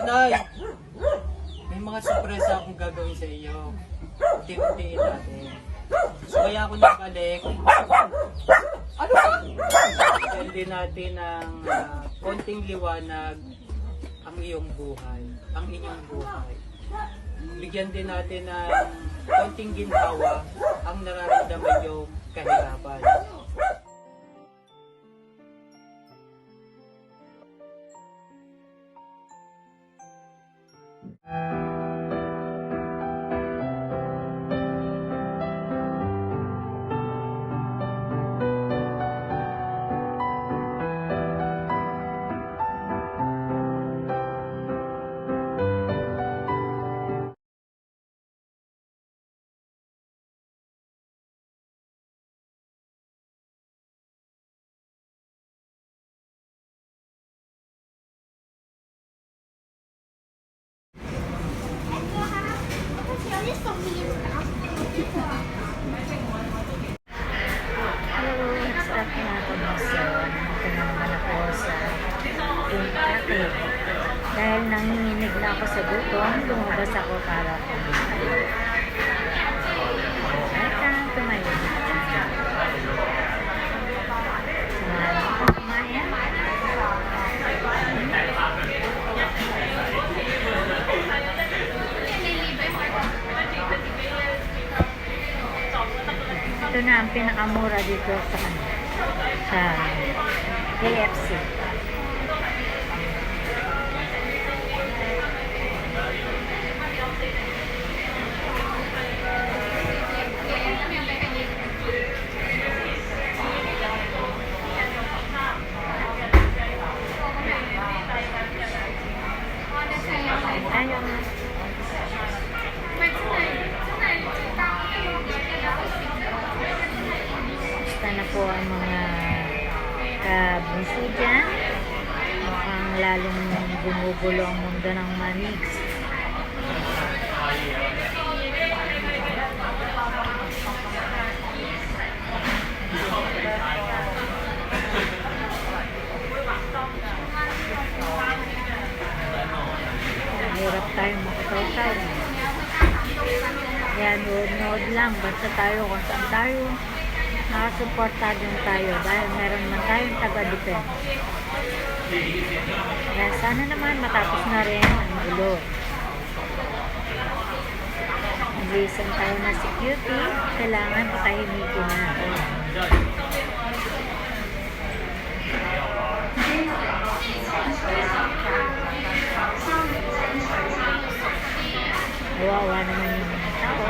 Nay! May mga sorpresa akong gagawin sa iyo. Unti-untiin natin. So kaya ako nagbalik. Ano ba? Bigyan din natin ng konting liwanag ang iyong buhay. Ang inyong buhay. Bigyan din natin ng konting ginhawa ang nararamdaman yung kahirapan. Hello, start na ako sa ito na naman ako sa Kentucky. Dahil nanginginig na ako sa gutom, lumabas ako para kumain. Ay, tumayo. Samahan ako kumain. Ito na ang pinakamura dito sa KFC. Tayo. Basta na po ang mga kabunso dyan. Mukhang lalong gumugulo ang mundo ng manis. Hirap tayong makataw-taw. Yan, nood lang. Basta tayo kung saan tayo. Nakasuporta din tayo dahil meron man tayong taga-defense. Kaya sana naman matapos na rin ang gulo. Nag-listen tayo na security. Kailangan patahimikin natin. Wawa naman yung mga tao.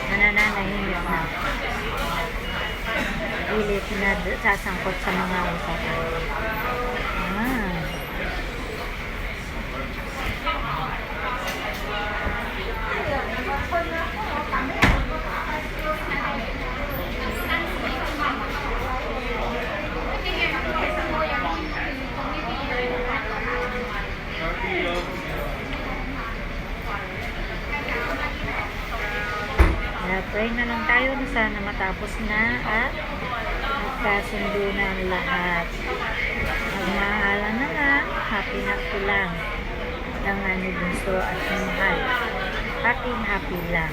Nananahimik na. Pilit na sasangkot sa mga usapan. Pray na lang tayo na sana matapos na at magkasundo na ang lahat. Magmahalan na lang, happy lang ang ani bunso at mahal. Happy lang.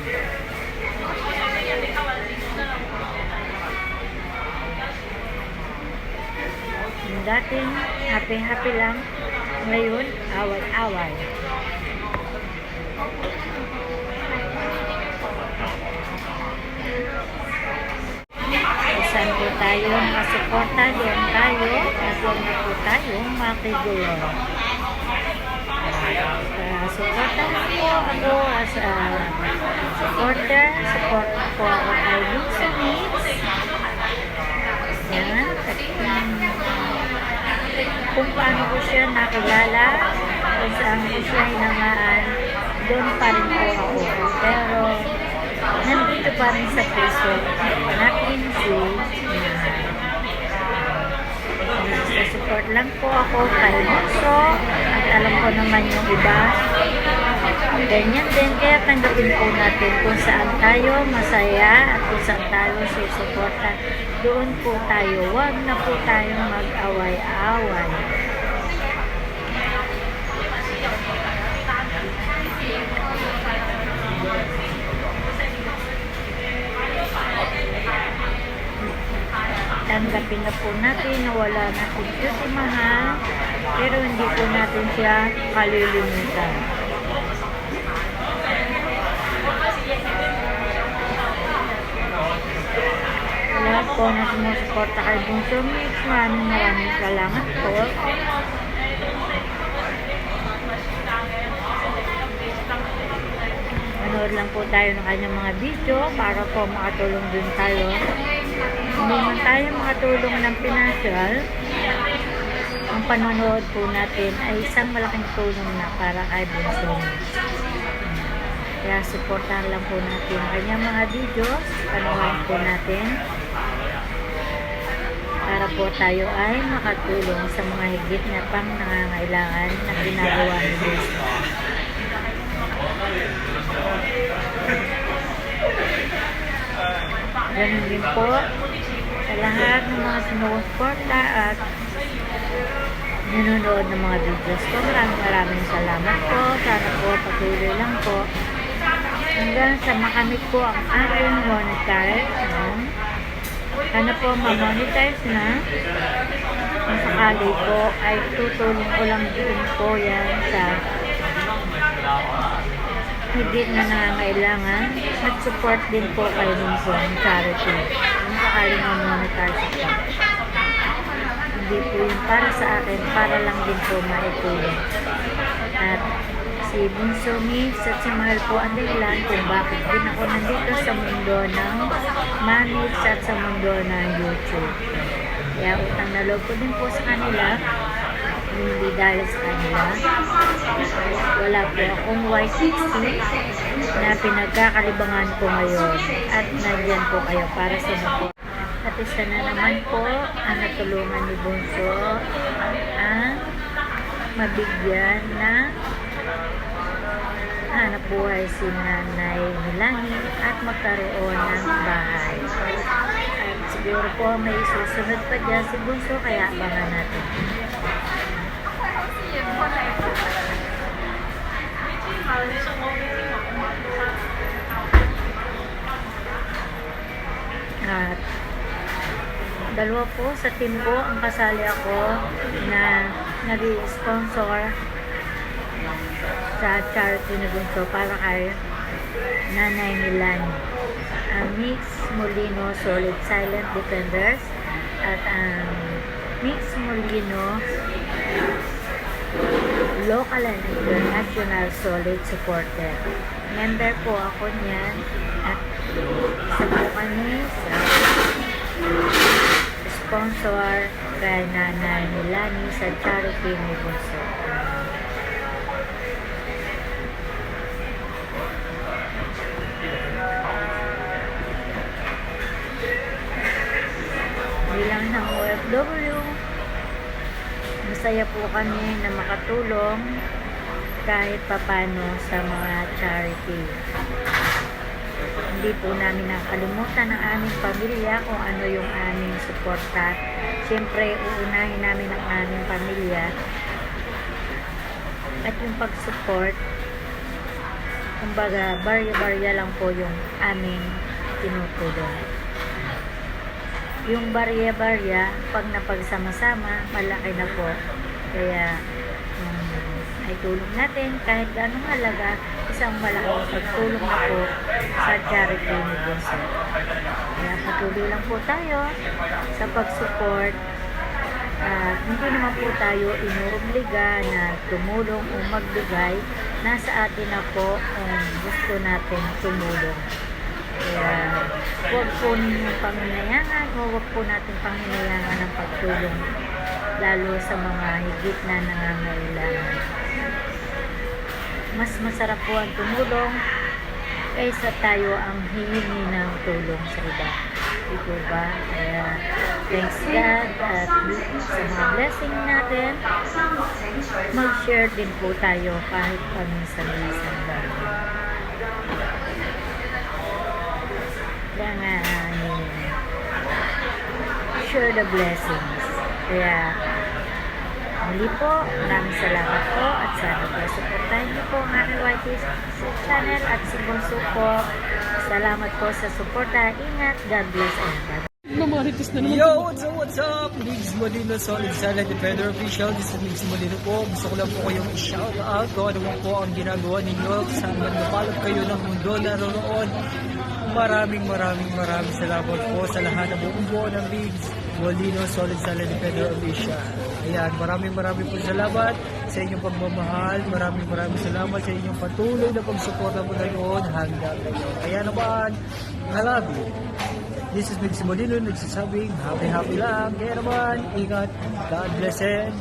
Yung dating happy lang, ngayon away-away. Saan po tayo nakasuporta, doon tayo, at doon na po tayo makigulo. Supportahan po ako as a supporter. Support po ako kay Lucy Needs. Yan. Kung paano ko siya nakilala, kung saan ko siya hinamaan, doon pa rin po ako. Pero, nandito pa rin sa puso natin si support lang po ako kay Monso at alam ko naman yung iba ganyan din, kaya tanggapin po natin kung saan tayo masaya at kung saan tayo susuporta, doon po tayo, wag na po tayong mag-away-away. Isipin na po natin na wala natin siya si mahal, pero hindi po natin siya kalilimutan. Lahat po na sumusuporta kay Bunso Mix, maraming salamat po. Manood lang po tayo ng kanyang mga video para po makatulong din tayo. Hindi man tayo makatulong ng financial, ang panonood po natin ay isang malaking tulong na para kay Bunso Mix. Kaya supportahan lang po natin ang kanyang mga videos, panoorin po natin para po tayo ay makatulong sa mga higit na pang nangangailangan na ginagawa ni Bunso. Ganun din po sa lahat ng mga sinusuporta at nanonood ng mga videos ko. Maraming salamat po. Sana po patuloy lang po hanggang sa makamit po ang aking monetize. Sana po ma-monetize na. Kung sakali po ay tutulong ko lang din po yan sa higit na nangangailangan. Nag-support din po kayo din po ng charity. Kung sakali ma-monetize po. Hindi po yun para sa akin, para lang din po maitulong. At si Bunso Mix at si Mahal po ang dahilan kung bakit din ako nandito sa mundo ng Manix at sa mundo ng YouTube. Kaya utang na loob ko din po sa kanila, hindi dahil sa kanila. Wala po akong Y60 na pinagkakalibangan ko ngayon at nandyan po kayo para sa mga. At isa na naman po ang natulungan ni Bunso ang mabigyan na hanap buhay si Nanay Milani at magkaroon ng bahay. At siguro po may susunod pa dyan si Bunso, kaya abangan natin. At dalawa po sa team ko ang kasali ako na nag-sponsor sa charity ni Bunso para kay Nanay Milani. Ang Mix Molino Solid Silent Defenders at ang Mix Molino Local and International Solid Supporter. Member po ako niyan at isa po kami sa sponsor kay Nanay Milani sa charity ni Bunso. Bilang ng OFW, masaya po kami na makatulong kahit papano sa mga charity. Hindi po namin nakalimutan ang aming pamilya kung ano yung aming suporta. Siyempre, uunahin namin ang aming pamilya at yung pag-support. Kumbaga, barya-barya lang po yung aming tinutulong. Yung barya-barya, pag napagsama-sama, malaki na po. Kaya, ay tulong natin kahit anong halaga, isang malaking pagtulong na po sa charity ni Bunso. Kaya patuloy lang po tayo sa pag-support. Hindi naman po tayo inuobliga na tumulong o magbigay. Nasa atin na po kung gusto natin tumulong. Kaya huwag po ninyong panginayangan o huwag po natin panginayangan ng pagtulong lalo sa mga higit na nangangailangan. Mas masarap po ang tumulong kaysa tayo ang hihingi ng tulong sa iba. Ito ba? Kaya thanks God at sa mga blessing natin, mag-share din po tayo kahit paminsan-minsan ba. Kaya nga, share the blessings. Kaya muli po, maraming salamat po at sana po supportahin niyo po ang aking YT channel at si Bunso po. Salamat po sa suporta. Ingat. God bless and bye. Yo, what's up? Migs Molino, Solid Silent Defender Official. This is Migs Molino po. Gusto ko lang po kayong i-shout out kung ano man po ang ginagawa ninyo. Saan man napalad kayo ng mundo naroon. Maraming salamat po sa lahat ng buong buo ng Migs Molino, Solid Silent Defender Official. Ayan, maraming po salamat sa inyong pagmamahal. Maraming salamat sa inyong patuloy na pagsuporta po na doon hanggang ngayon. Kaya naman, I love you. This is Migs Molino, nagsasabing happy lang. Kaya naman, ingat. God bless and